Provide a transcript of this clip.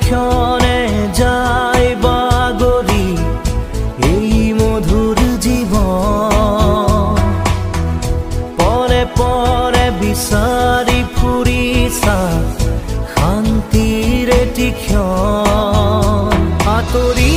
ক্ষণে যায় বাগরি এই মধুর জীবন। পরে পরে বিচাৰি ফুৰিছা শান্তিৰ এটি ক্ষণ, আঁতৰি